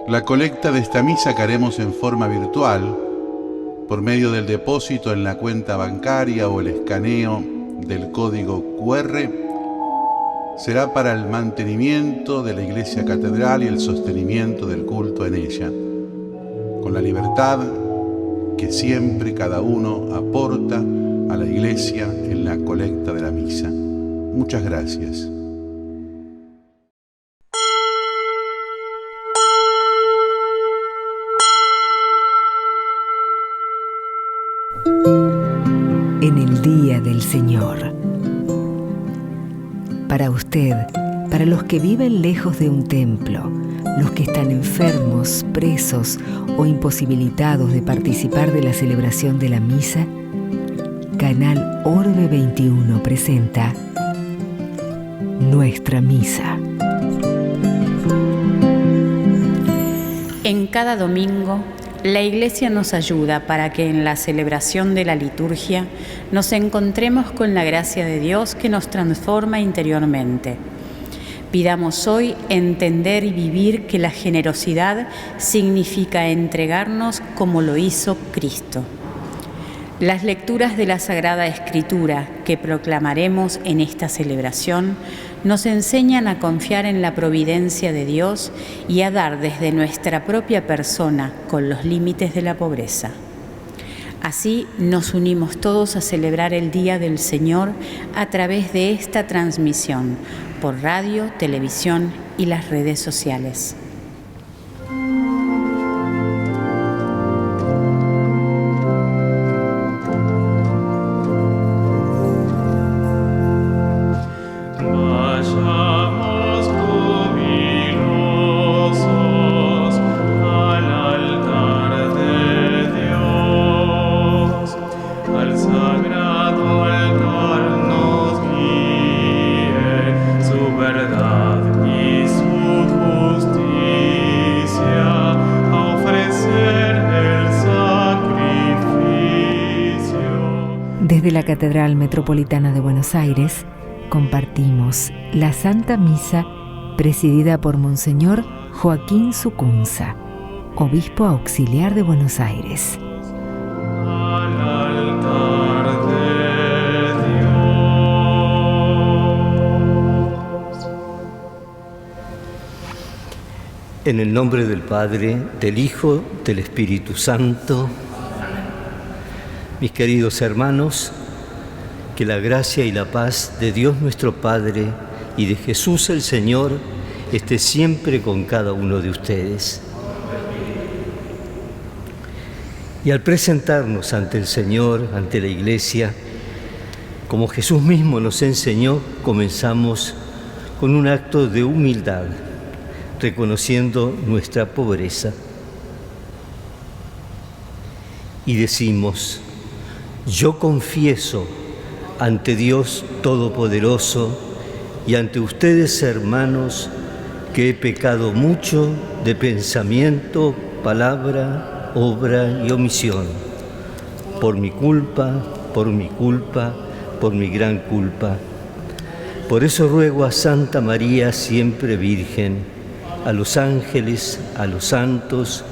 La colecta de esta misa que haremos en forma virtual, por medio del depósito en la cuenta bancaria o el escaneo del código QR, será para el mantenimiento de la Iglesia Catedral y el sostenimiento del culto en ella, con la libertad que siempre cada uno aporta a la Iglesia en la colecta de la misa. Muchas gracias. En el día del Señor. Para usted, para los que viven lejos de un templo, los que están enfermos, presos o imposibilitados de participar de la celebración de la misa, Canal Orbe 21 presenta Nuestra Misa. En cada domingo, la Iglesia nos ayuda para que en la celebración de la liturgia nos encontremos con la gracia de Dios que nos transforma interiormente. Pidamos hoy entender y vivir que la generosidad significa entregarnos como lo hizo Cristo. Las lecturas de la Sagrada Escritura que proclamaremos en esta celebración nos enseñan a confiar en la providencia de Dios y a dar desde nuestra propia persona con los límites de la pobreza. Así nos unimos todos a celebrar el Día del Señor a través de esta transmisión por radio, televisión y las redes sociales. Desde la Catedral Metropolitana de Buenos Aires, compartimos la Santa Misa presidida por Monseñor Joaquín Sucunza, Obispo Auxiliar de Buenos Aires. En el nombre del Padre, del Hijo, del Espíritu Santo. Mis queridos hermanos, que la gracia y la paz de Dios nuestro Padre y de Jesús el Señor esté siempre con cada uno de ustedes. Y al presentarnos ante el Señor, ante la Iglesia, como Jesús mismo nos enseñó, comenzamos con un acto de humildad, reconociendo nuestra pobreza. Y decimos: yo confieso ante Dios Todopoderoso y ante ustedes, hermanos, que he pecado mucho de pensamiento, palabra, obra y omisión, por mi culpa, por mi gran culpa. Por eso ruego a Santa María, siempre Virgen, a los ángeles, a los santos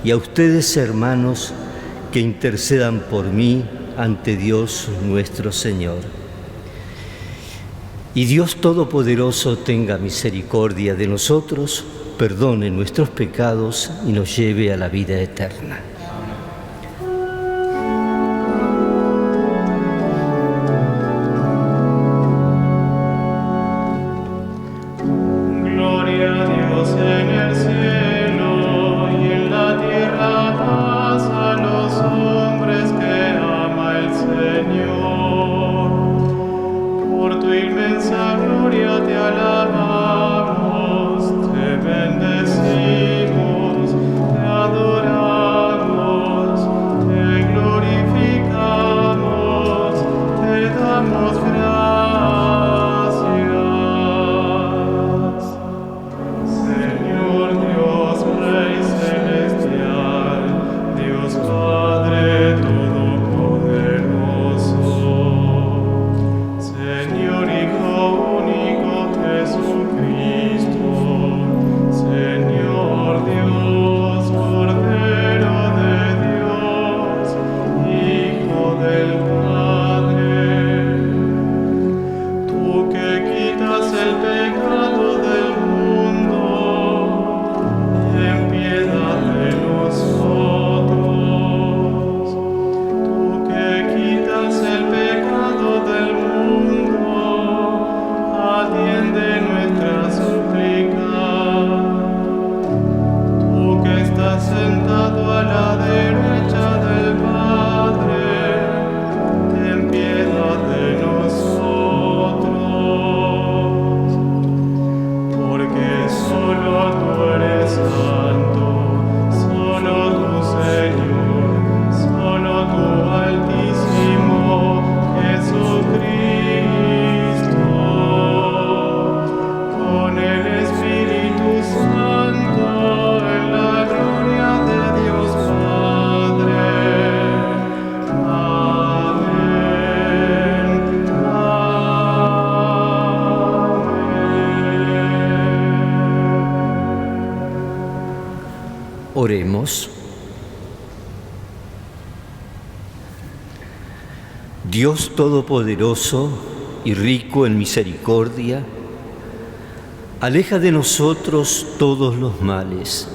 y a ustedes, hermanos, que intercedan por mí ante Dios nuestro Señor. Y Dios Todopoderoso tenga misericordia de nosotros, perdone nuestros pecados y nos lleve a la vida eterna. Te bendecimos, te adoramos. Oremos. Dios Todopoderoso y rico en misericordia, aleja de nosotros todos los males,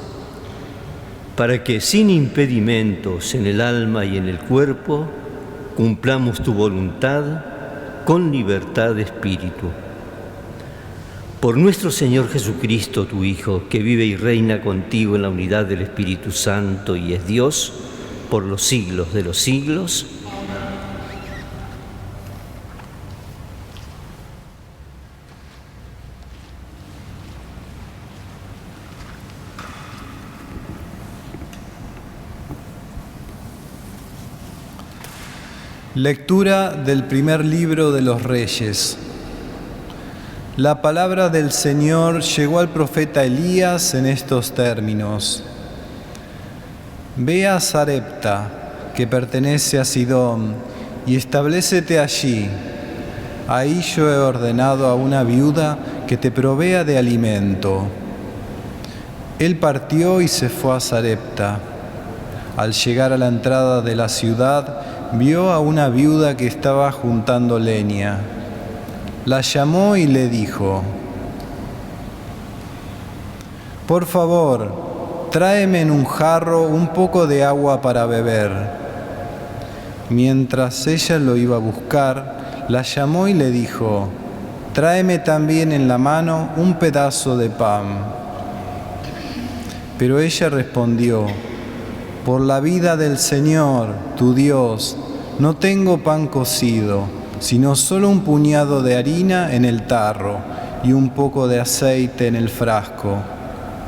para que sin impedimentos en el alma y en el cuerpo cumplamos tu voluntad con libertad de espíritu. Por nuestro Señor Jesucristo, tu Hijo, que vive y reina contigo en la unidad del Espíritu Santo y es Dios por los siglos de los siglos. Lectura del primer libro de los Reyes. La palabra del Señor llegó al profeta Elías en estos términos. Ve a Sarepta, que pertenece a Sidón, y establécete allí. Ahí yo he ordenado a una viuda que te provea de alimento. Él partió y se fue a Sarepta. Al llegar a la entrada de la ciudad, vio a una viuda que estaba juntando leña. La llamó y le dijo: por favor, tráeme en un jarro un poco de agua para beber. Mientras ella lo iba a buscar, la llamó y le dijo: tráeme también en la mano un pedazo de pan. Pero ella respondió: por la vida del Señor, tu Dios, no tengo pan cocido, sino solo un puñado de harina en el tarro y un poco de aceite en el frasco.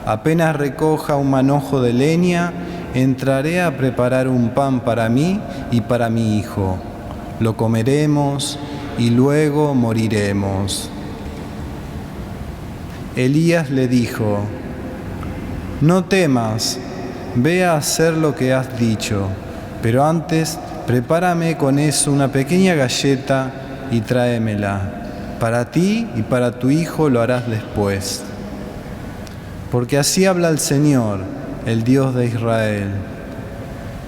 Apenas recoja un manojo de leña, entraré a preparar un pan para mí y para mi hijo. Lo comeremos y luego moriremos. Elías le dijo: no temas, ve a hacer lo que has dicho, pero antes prepárame con eso una pequeña galleta y tráemela. Para ti y para tu hijo lo harás después. Porque así habla el Señor, el Dios de Israel: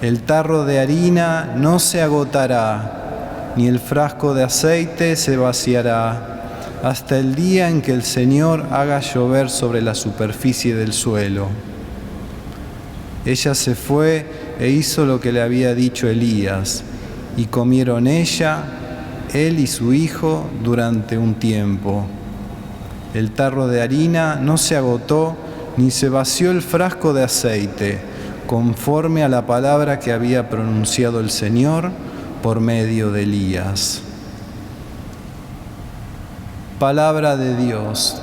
el tarro de harina no se agotará, ni el frasco de aceite se vaciará, hasta el día en que el Señor haga llover sobre la superficie del suelo. Ella se fue e hizo lo que le había dicho Elías, y comieron ella, él y su hijo durante un tiempo. El tarro de harina no se agotó, ni se vació el frasco de aceite, conforme a la palabra que había pronunciado el Señor por medio de Elías. Palabra de Dios.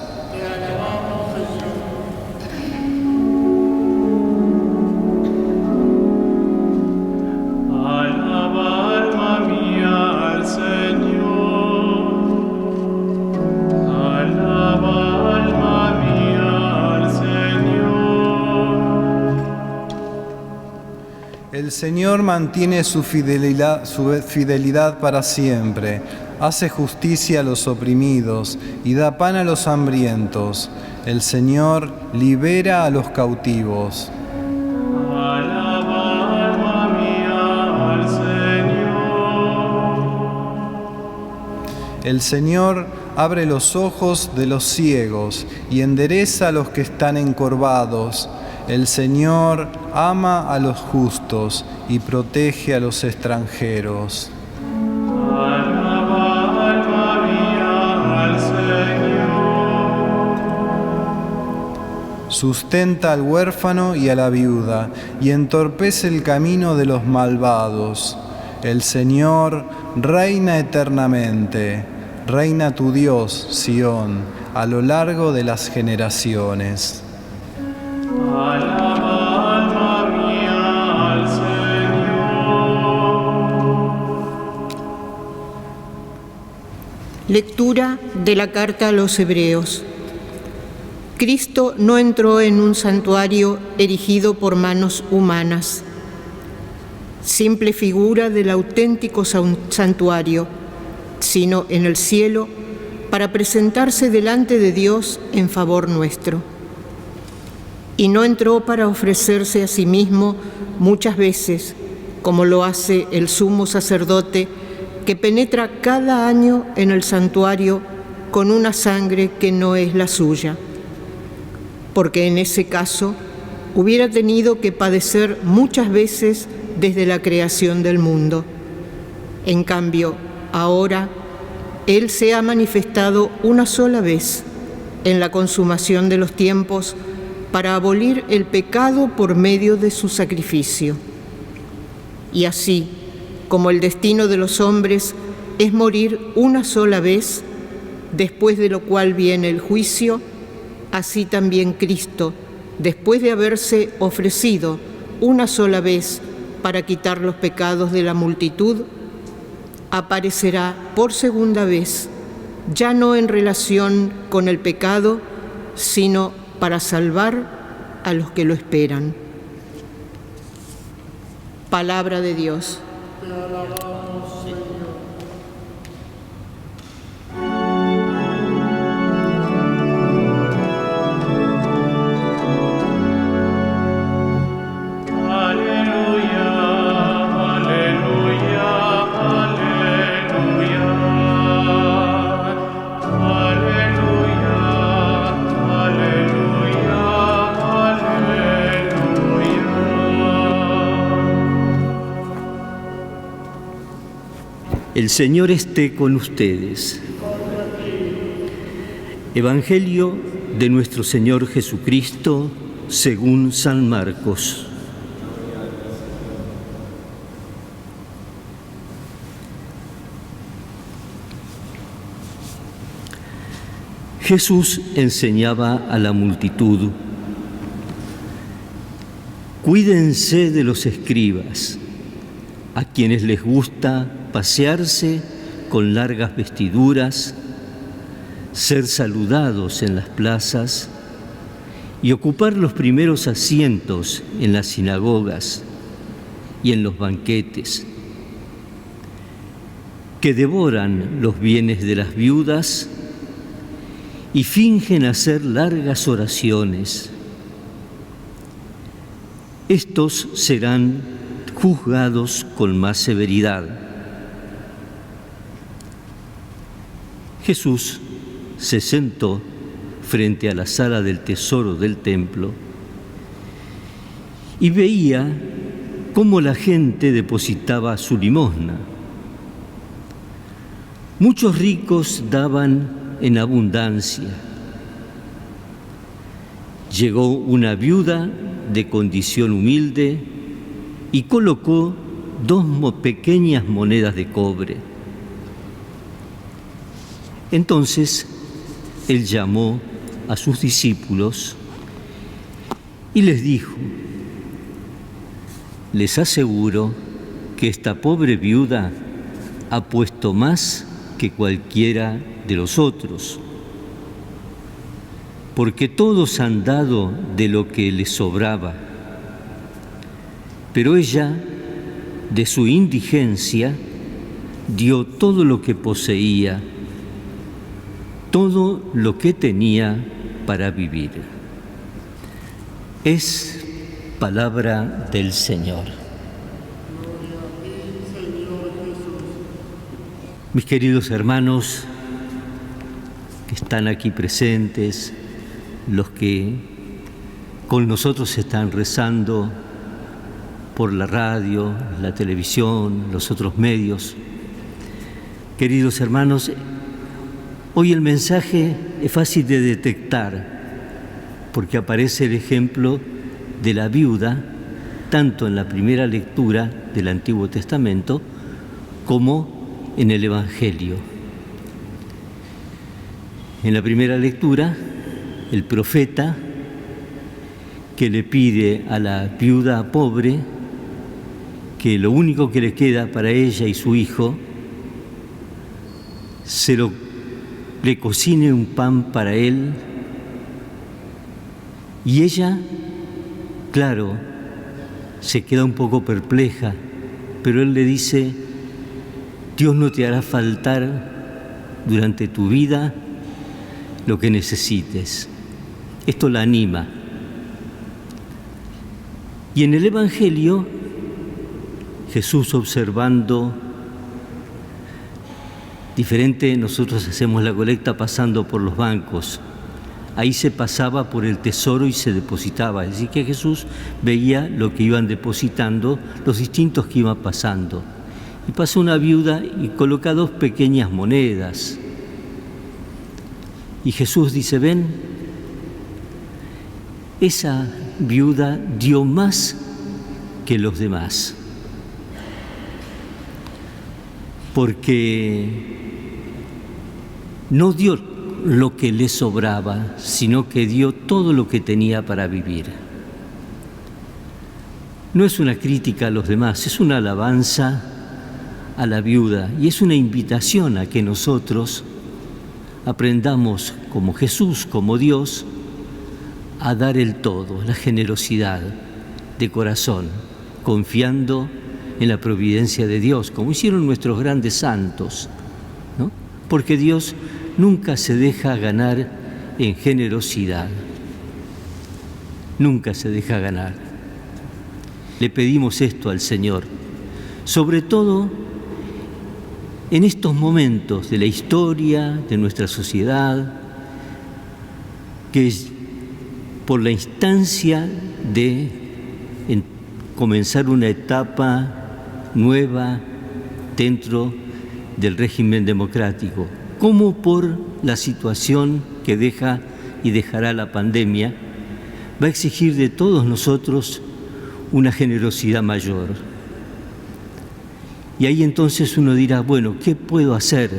El Señor mantiene su fidelidad para siempre, hace justicia a los oprimidos y da pan a los hambrientos. El Señor libera a los cautivos. Alaba, alma mía, al Señor. El Señor abre los ojos de los ciegos y endereza a los que están encorvados. El Señor ama a los justos y protege a los extranjeros. Alaba, alma mía, al Señor. Sustenta al huérfano y a la viuda, y entorpece el camino de los malvados. El Señor reina eternamente. Reina tu Dios, Sión, a lo largo de las generaciones. Alaba, alma mía, al Señor. Lectura de la carta a los Hebreos. Cristo no entró en un santuario erigido por manos humanas, simple figura del auténtico santuario, sino en el cielo para presentarse delante de Dios en favor nuestro. y no entró para ofrecerse a sí mismo muchas veces, como lo hace el sumo sacerdote que penetra cada año en el santuario con una sangre que no es la suya, porque en ese caso hubiera tenido que padecer muchas veces desde la creación del mundo. En cambio, ahora Él se ha manifestado una sola vez en la consumación de los tiempos para abolir el pecado por medio de su sacrificio. Y así, como el destino de los hombres es morir una sola vez, después de lo cual viene el juicio, así también Cristo, después de haberse ofrecido una sola vez para quitar los pecados de la multitud, aparecerá por segunda vez, ya no en relación con el pecado, sino para salvar a los que lo esperan. Palabra de Dios. El Señor esté con ustedes. Evangelio de nuestro Señor Jesucristo según San Marcos. Jesús enseñaba a la multitud: cuídense de los escribas, a quienes les gusta pasearse con largas vestiduras, ser saludados en las plazas y ocupar los primeros asientos en las sinagogas y en los banquetes, que devoran los bienes de las viudas y fingen hacer largas oraciones. Estos serán juzgados con más severidad. Jesús se sentó frente a la sala del tesoro del templo y veía cómo la gente depositaba su limosna. Muchos ricos daban en abundancia. Llegó una viuda de condición humilde y colocó 2 pequeñas monedas de cobre. Entonces Él llamó a sus discípulos y les dijo: les aseguro que esta pobre viuda ha puesto más que cualquiera de los otros, porque todos han dado de lo que les sobraba, pero ella, de su indigencia, dio todo lo que poseía, todo lo que tenía para vivir. Es palabra del Señor. Mis queridos hermanos que están aquí presentes, los que con nosotros están rezando por la radio, la televisión, los otros medios, queridos hermanos, hoy el mensaje es fácil de detectar porque aparece el ejemplo de la viuda tanto en la primera lectura del Antiguo Testamento como en el Evangelio. En la primera lectura, el profeta que le pide a la viuda pobre que lo único que le queda para ella y su hijo le cocine un pan para él, y ella, claro, se queda un poco perpleja, pero él le dice: Dios no te hará faltar durante tu vida lo que necesites. Esto la anima. Y en el Evangelio, Jesús observando diferente, nosotros hacemos la colecta pasando por los bancos. Ahí se pasaba por el tesoro y se depositaba. Es decir, que Jesús veía lo que iban depositando, los distintos que iban pasando. Y pasó una viuda y coloca 2 pequeñas monedas. Y Jesús dice, ven, esa viuda dio más que los demás. Porque no dio lo que le sobraba, sino que dio todo lo que tenía para vivir. No es una crítica a los demás, es una alabanza a la viuda y es una invitación a que nosotros aprendamos como Jesús, como Dios, a dar el todo, la generosidad de corazón, confiando en la providencia de Dios, como hicieron nuestros grandes santos, ¿no? Porque Dios nunca se deja ganar en generosidad, nunca se deja ganar. Le pedimos esto al Señor, sobre todo en estos momentos de la historia, de nuestra sociedad, que es por la instancia de comenzar una etapa nueva dentro del régimen democrático, como por la situación que deja y dejará la pandemia, va a exigir de todos nosotros una generosidad mayor. Y ahí entonces uno dirá, bueno, ¿qué puedo hacer?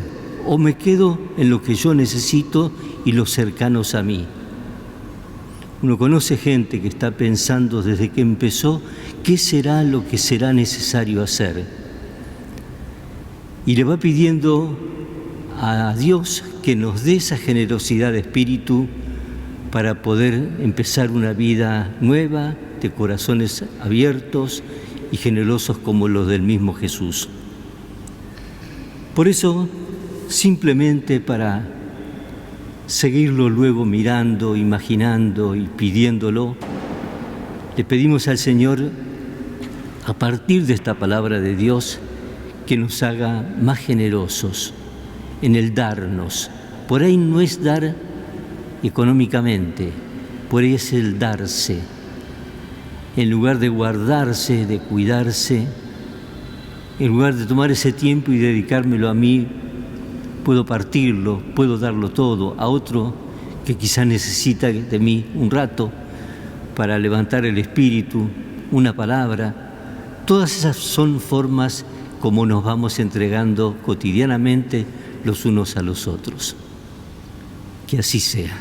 O me quedo en lo que yo necesito y los cercanos a mí. Uno conoce gente que está pensando desde que empezó qué será lo que será necesario hacer. Y le va pidiendo a Dios que nos dé esa generosidad de espíritu para poder empezar una vida nueva, de corazones abiertos y generosos como los del mismo Jesús. Por eso, simplemente para seguirlo luego mirando, imaginando y pidiéndolo, le pedimos al Señor, a partir de esta palabra de Dios, que nos haga más generosos en el darnos. Por ahí no es dar económicamente, por ahí es el darse. En lugar de guardarse, de cuidarse, en lugar de tomar ese tiempo y dedicármelo a mí, puedo partirlo, puedo darlo todo a otro que quizá necesita de mí un rato para levantar el espíritu, una palabra. Todas esas son formas como nos vamos entregando cotidianamente los unos a los otros. Que así sea.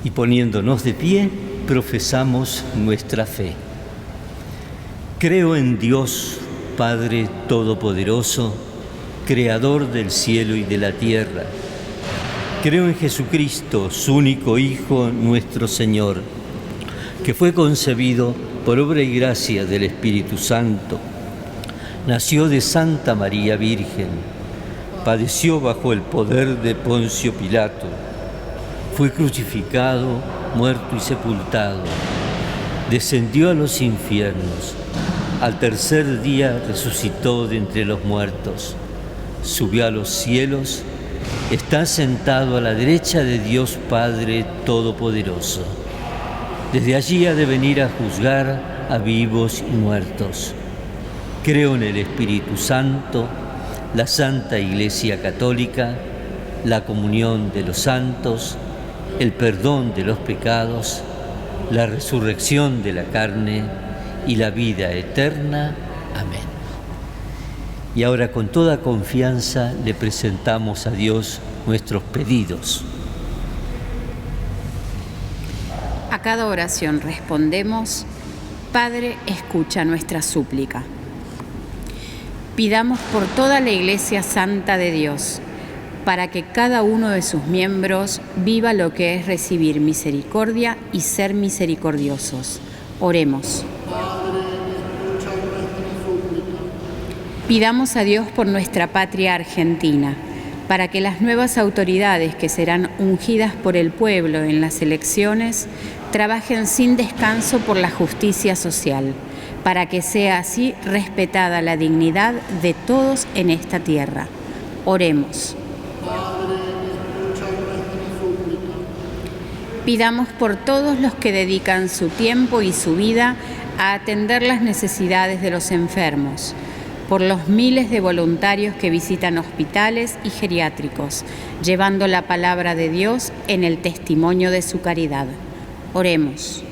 Y poniéndonos de pie, profesamos nuestra fe. Creo en Dios, Padre Todopoderoso, Creador del cielo y de la tierra. Creo en Jesucristo, su único Hijo, nuestro Señor, que fue concebido por obra y gracia del Espíritu Santo. Nació de Santa María Virgen, padeció bajo el poder de Poncio Pilato, fue crucificado, muerto y sepultado, descendió a los infiernos, al tercer día resucitó de entre los muertos, subió a los cielos, está sentado a la derecha de Dios Padre Todopoderoso. Desde allí ha de venir a juzgar a vivos y muertos. Creo en el Espíritu Santo, la Santa Iglesia Católica, la comunión de los santos, el perdón de los pecados, la resurrección de la carne y la vida eterna. Amén. Y ahora con toda confianza le presentamos a Dios nuestros pedidos. A cada oración respondemos: Padre, escucha nuestra súplica. Pidamos por toda la Iglesia Santa de Dios, para que cada uno de sus miembros viva lo que es recibir misericordia y ser misericordiosos. Oremos. Pidamos a Dios por nuestra patria Argentina, para que las nuevas autoridades que serán ungidas por el pueblo en las elecciones trabajen sin descanso por la justicia social, para que sea así respetada la dignidad de todos en esta tierra. Oremos. Pidamos por todos los que dedican su tiempo y su vida a atender las necesidades de los enfermos, por los miles de voluntarios que visitan hospitales y geriátricos, llevando la palabra de Dios en el testimonio de su caridad. Oremos.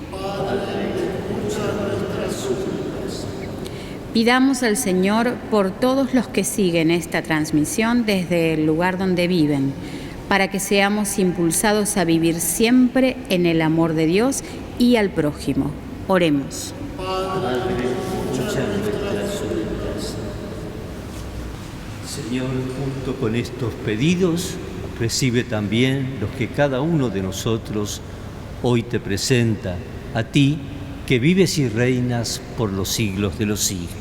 Pidamos al Señor por todos los que siguen esta transmisión desde el lugar donde viven, para que seamos impulsados a vivir siempre en el amor de Dios y al prójimo. Oremos. Señor, junto con estos pedidos, recibe también los que cada uno de nosotros hoy te presenta, a ti que vives y reinas por los siglos de los siglos.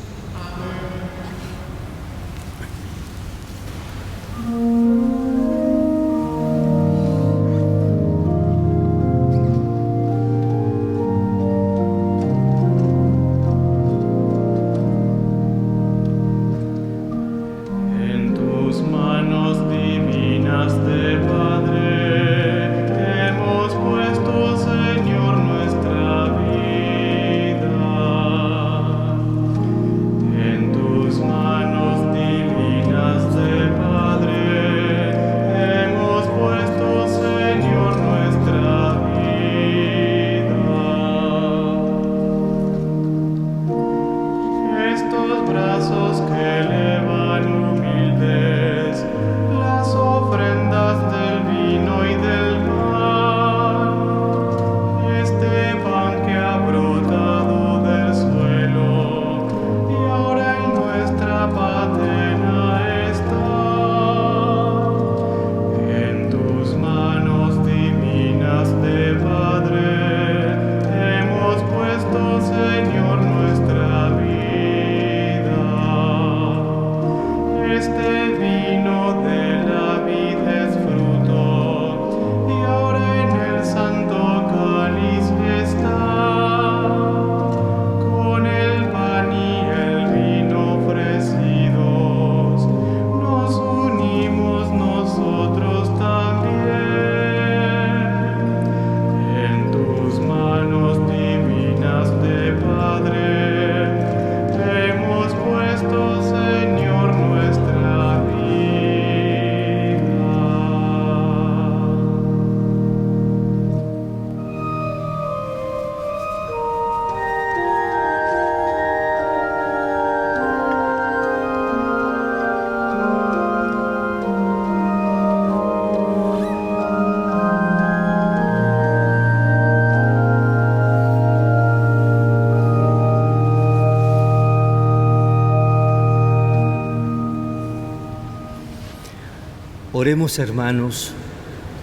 Oremos, hermanos,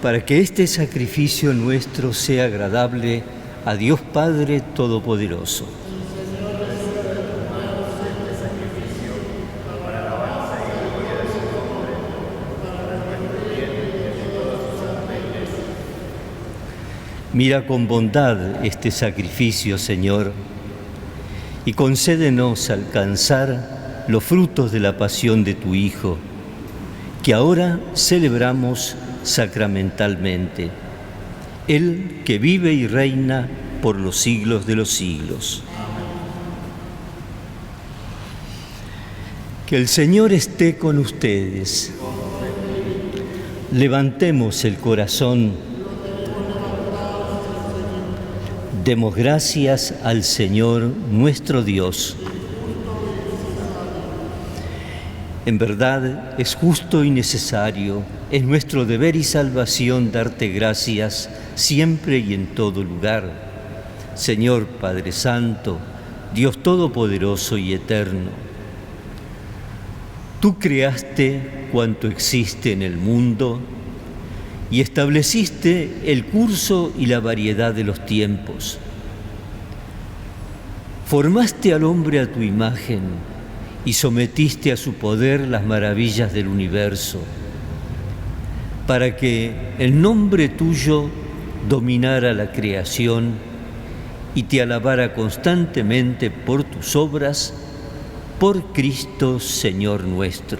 para que este sacrificio nuestro sea agradable a Dios Padre Todopoderoso. Mira con bondad este sacrificio, Señor, y concédenos alcanzar los frutos de la pasión de tu Hijo, que ahora celebramos sacramentalmente, Él que vive y reina por los siglos de los siglos. Que el Señor esté con ustedes. Levantemos el corazón. Demos gracias al Señor nuestro Dios. En verdad es justo y necesario, es nuestro deber y salvación darte gracias siempre y en todo lugar. Señor Padre Santo, Dios Todopoderoso y Eterno, Tú creaste cuanto existe en el mundo y estableciste el curso y la variedad de los tiempos. Formaste al hombre a tu imagen y sometiste a su poder las maravillas del universo, para que el nombre tuyo dominara la creación y te alabara constantemente por tus obras, por Cristo Señor nuestro.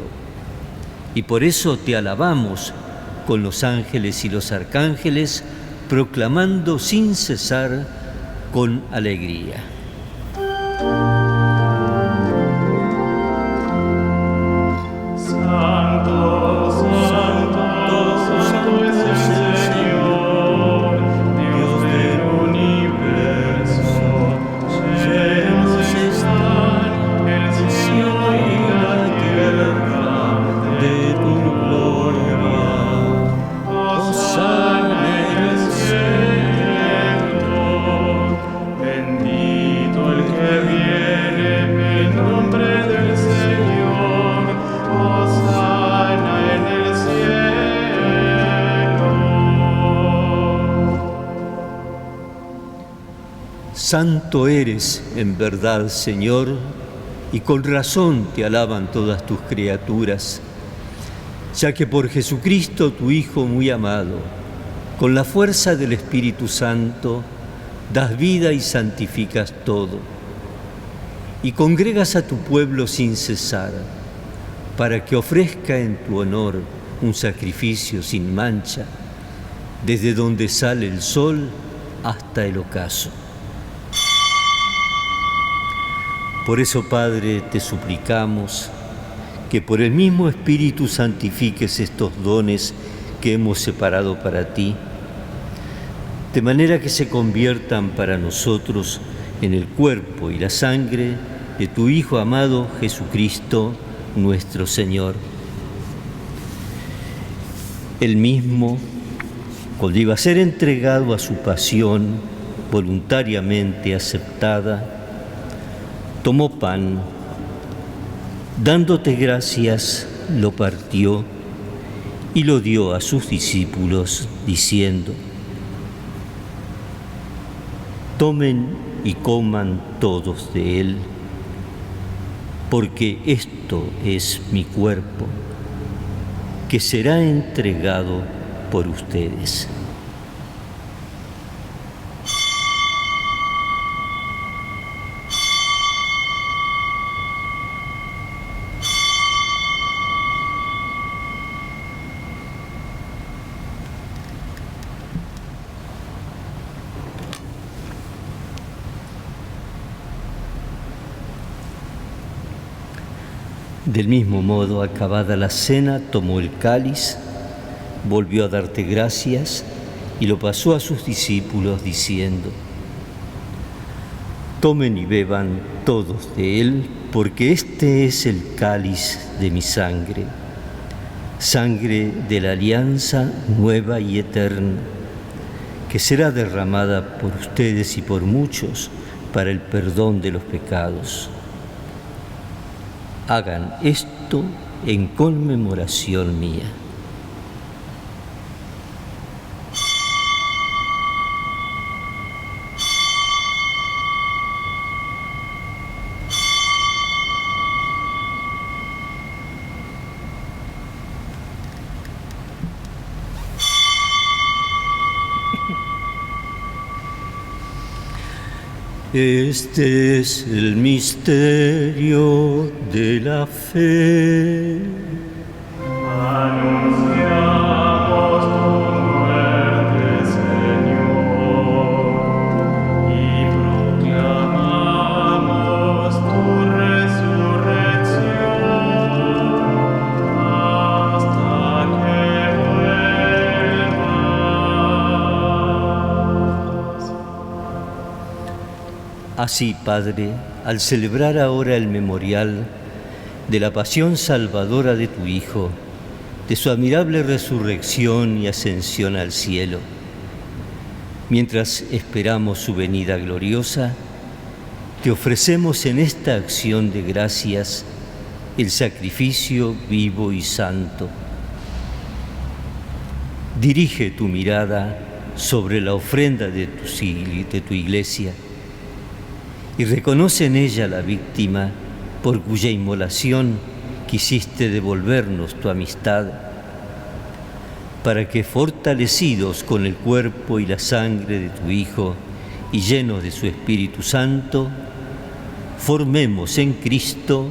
Y por eso te alabamos con los ángeles y los arcángeles, proclamando sin cesar con alegría. Santo, santo, santo es el Señor, Dios del universo. Llenos están el cielo y la tierra de tu gloria. Hosana en el cielo, bendito el que viene en nombre del Señor. Hosana en el cielo. Santo eres en verdad, Señor, y con razón te alaban todas tus criaturas, ya que por Jesucristo, tu Hijo muy amado, con la fuerza del Espíritu Santo, das vida y santificas todo, y congregas a tu pueblo sin cesar, para que ofrezca en tu honor un sacrificio sin mancha, desde donde sale el sol hasta el ocaso. Por eso, Padre, te suplicamos que por el mismo Espíritu santifiques estos dones que hemos separado para ti, de manera que se conviertan para nosotros en el cuerpo y la sangre de tu Hijo amado Jesucristo, nuestro Señor. Él mismo, cuando iba a ser entregado a su pasión voluntariamente aceptada, tomó pan, dándote gracias, lo partió y lo dio a sus discípulos, diciendo: tomen y coman todos de él, porque esto es mi cuerpo, que será entregado por ustedes. Del mismo modo, acabada la cena, tomó el cáliz, volvió a darte gracias y lo pasó a sus discípulos diciendo: tomen y beban todos de él, porque este es el cáliz de mi sangre, sangre de la alianza nueva y eterna, que será derramada por ustedes y por muchos para el perdón de los pecados. Hagan esto en conmemoración mía. Este es el misterio de la fe. Anunciamos tu muerte, Señor, y proclamamos tu resurrección hasta que vuelvas. Así, Padre, al celebrar ahora el memorial de la pasión salvadora de tu Hijo, de su admirable resurrección y ascensión al cielo, mientras esperamos su venida gloriosa, te ofrecemos en esta acción de gracias el sacrificio vivo y santo. Dirige tu mirada sobre la ofrenda de tu iglesia y reconoce en ella la víctima por cuya inmolación quisiste devolvernos tu amistad, para que, fortalecidos con el cuerpo y la sangre de tu Hijo y llenos de su Espíritu Santo, formemos en Cristo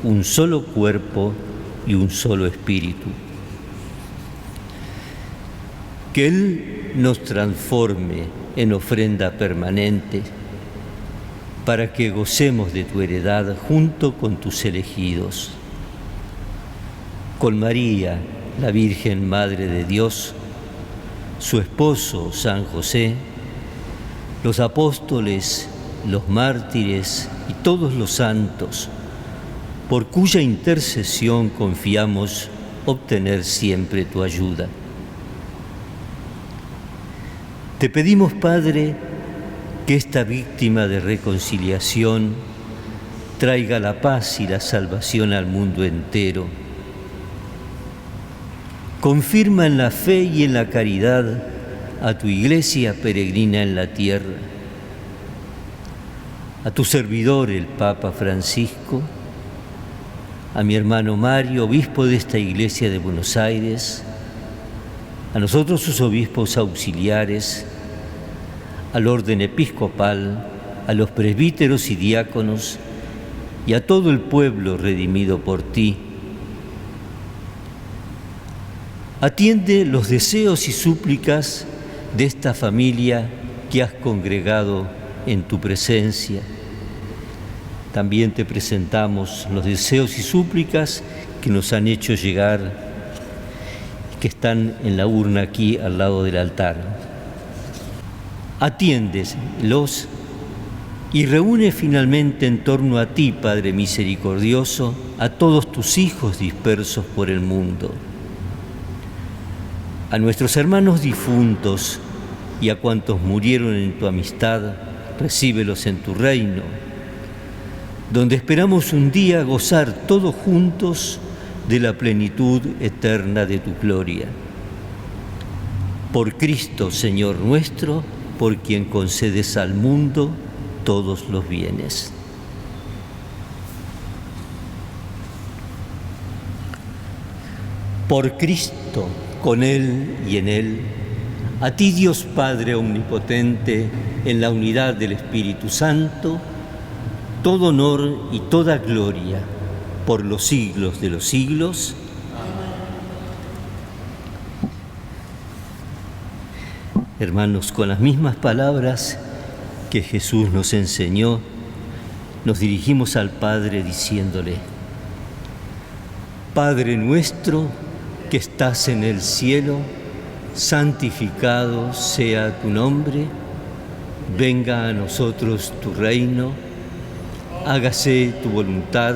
un solo cuerpo y un solo espíritu. Que Él nos transforme en ofrenda permanente para que gocemos de tu heredad junto con tus elegidos. Con María, la Virgen Madre de Dios, su esposo San José, los apóstoles, los mártires y todos los santos, por cuya intercesión confiamos obtener siempre tu ayuda. Te pedimos, Padre, que esta víctima de reconciliación traiga la paz y la salvación al mundo entero. Confirma en la fe y en la caridad a tu iglesia peregrina en la tierra, a tu servidor el Papa Francisco, a mi hermano Mario, obispo de esta iglesia de Buenos Aires, a nosotros sus obispos auxiliares, al orden episcopal, a los presbíteros y diáconos y a todo el pueblo redimido por ti. Atiende los deseos y súplicas de esta familia que has congregado en tu presencia. También te presentamos los deseos y súplicas que nos han hecho llegar, que están en la urna aquí al lado del altar. Atiéndelos y reúne finalmente en torno a ti, Padre misericordioso, a todos tus hijos dispersos por el mundo. A nuestros hermanos difuntos y a cuantos murieron en tu amistad, recíbelos en tu reino, donde esperamos un día gozar todos juntos de la plenitud eterna de tu gloria. Por Cristo, Señor nuestro, por quien concedes al mundo todos los bienes. Por Cristo, con Él y en Él, a ti Dios Padre Omnipotente, en la unidad del Espíritu Santo, todo honor y toda gloria por los siglos de los siglos. Hermanos, con las mismas palabras que Jesús nos enseñó, nos dirigimos al Padre diciéndole: Padre nuestro que estás en el cielo, santificado sea tu nombre, venga a nosotros tu reino, hágase tu voluntad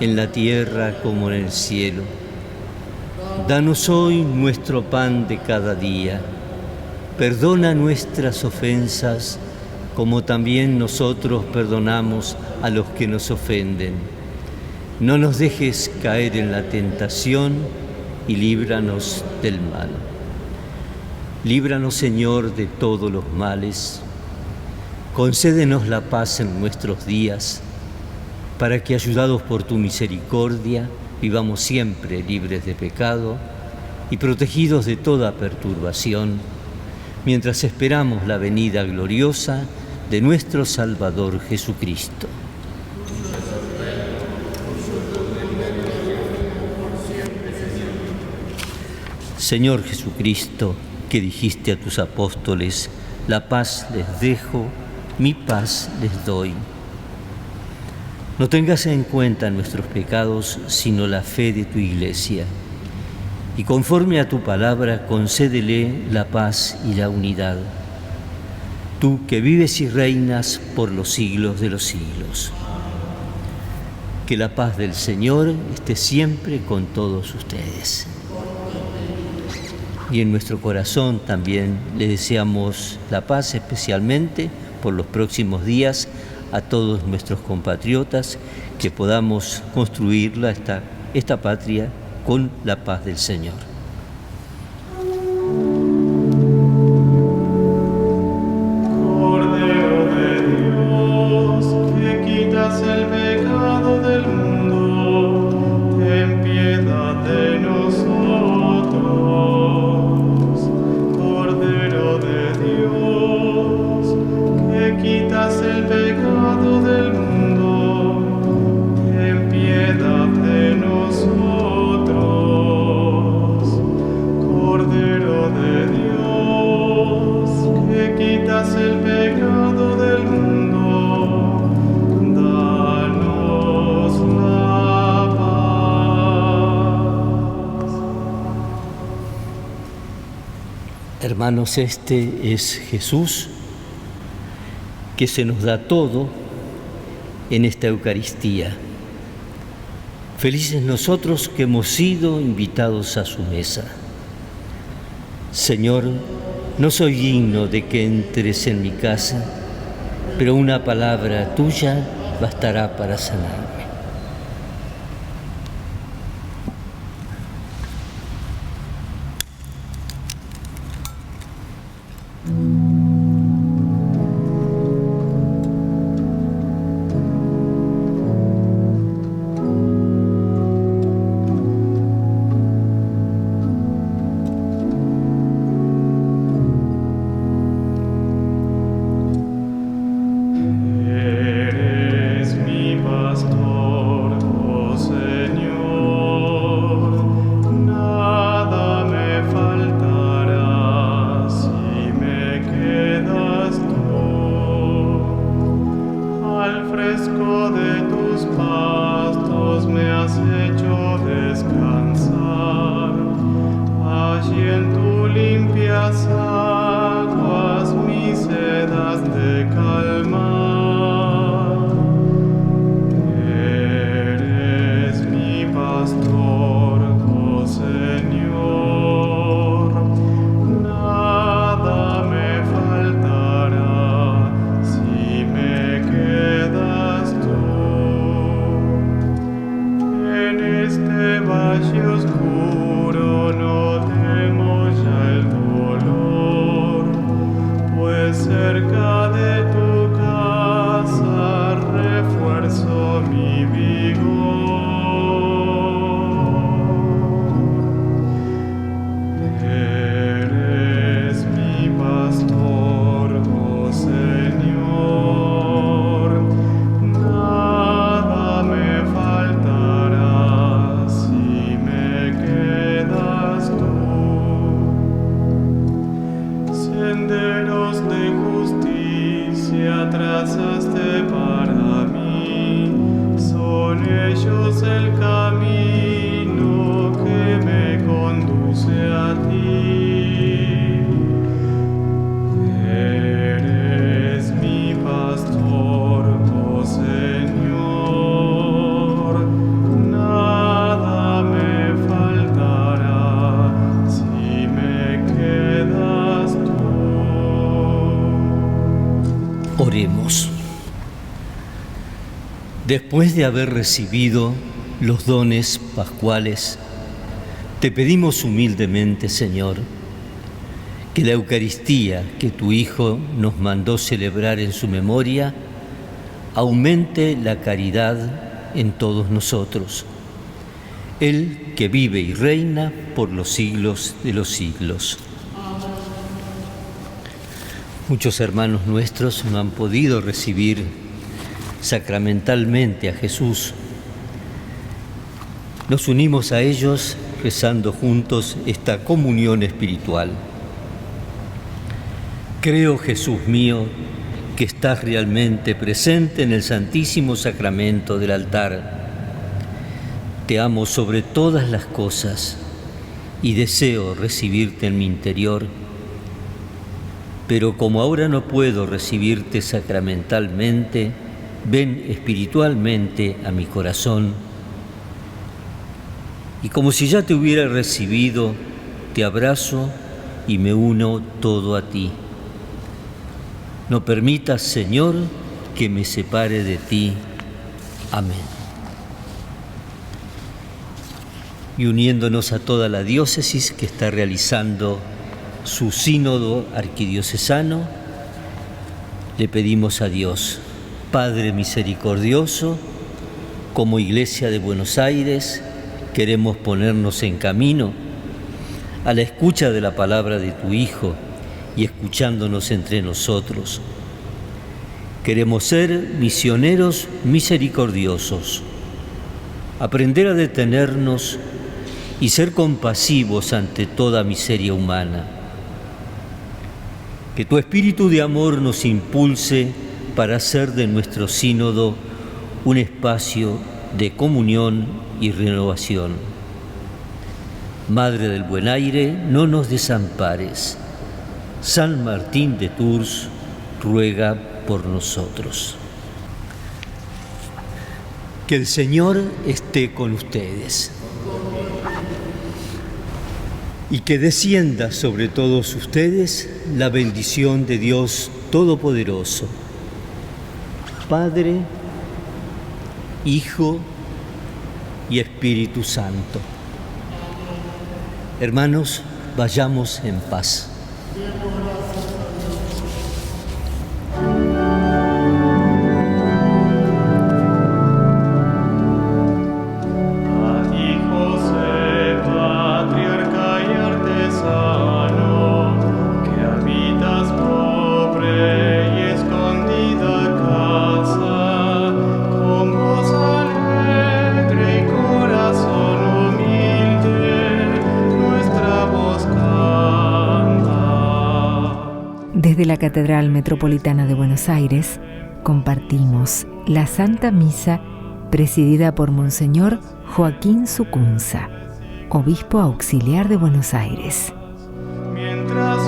en la tierra como en el cielo. Danos hoy nuestro pan de cada día. Perdona nuestras ofensas, como también nosotros perdonamos a los que nos ofenden. No nos dejes caer en la tentación y líbranos del mal. Líbranos, Señor, de todos los males. Concédenos la paz en nuestros días, para que, ayudados por tu misericordia, vivamos siempre libres de pecado y protegidos de toda perturbación, mientras esperamos la venida gloriosa de nuestro Salvador Jesucristo. Señor Jesucristo, que dijiste a tus apóstoles: la paz les dejo, mi paz les doy. No tengas en cuenta nuestros pecados, sino la fe de tu Iglesia. Y conforme a tu palabra, concédele la paz y la unidad. Tú que vives y reinas por los siglos de los siglos. Que la paz del Señor esté siempre con todos ustedes. Y en nuestro corazón también le deseamos la paz, especialmente por los próximos días, a todos nuestros compatriotas, que podamos construirla, esta patria, con la paz del Señor. Cordero de Dios, que quitas el pecado del mundo, ten piedad de nosotros. Cordero de Dios, que quitas el pecado del mundo, ten piedad de nosotros. Cordero de Dios, que quitas el pecado del mundo, danos la paz. Hermanos, este es Jesús, que se nos da todo en esta Eucaristía. Felices nosotros que hemos sido invitados a su mesa. Señor, no soy digno de que entres en mi casa, pero una palabra tuya bastará para sanarme. Eres mi pastor, oh Señor, nada me faltará si me quedas tú. Al fresco de tus pastos me has hecho descansar, allí en tu limpias aguas mis sed has de calmar. Eres mi pastor, oh Señor, nada me faltará si me quedas tú. En este valle oscuro no temo ya el dolor, pues cerca de tu casa refuerzo mi vigor. Eres mi pastor, oh Señor, nada me faltará si me quedas tú. Senderos de justicia trazaste para mí, son ellos el camino que me conduce a ti. Eres mi pastor, oh Señor, nada me faltará si me quedas tú. Oremos. Después de haber recibido los dones pascuales, te pedimos humildemente, Señor, que la Eucaristía que tu Hijo nos mandó celebrar en su memoria aumente la caridad en todos nosotros. Él que vive y reina por los siglos de los siglos. Muchos hermanos nuestros no han podido recibir sacramentalmente a Jesús. Nos unimos a ellos rezando juntos esta comunión espiritual. Creo, Jesús mío, que estás realmente presente en el Santísimo Sacramento del altar. Te amo sobre todas las cosas y deseo recibirte en mi interior. Pero como ahora no puedo recibirte sacramentalmente, ven espiritualmente a mi corazón. Y como si ya te hubiera recibido, te abrazo y me uno todo a ti. No permitas, Señor, que me separe de ti. Amén. Y uniéndonos a toda la diócesis que está realizando su sínodo arquidiocesano, le pedimos a Dios, Padre misericordioso, como Iglesia de Buenos Aires, queremos ponernos en camino a la escucha de la palabra de tu Hijo y escuchándonos entre nosotros. Queremos ser misioneros misericordiosos, aprender a detenernos y ser compasivos ante toda miseria humana. Que tu espíritu de amor nos impulse para hacer de nuestro sínodo un espacio de comunión y renovación. Madre del Buen Aire, no nos desampares. San Martín de Tours ruega por nosotros. Que el Señor esté con ustedes y que descienda sobre todos ustedes la bendición de Dios Todopoderoso, Padre, Hijo y Espíritu Santo. Hermanos, vayamos en paz. Desde la Catedral Metropolitana de Buenos Aires compartimos la Santa Misa presidida por Monseñor Joaquín Sucunza, Obispo Auxiliar de Buenos Aires. Mientras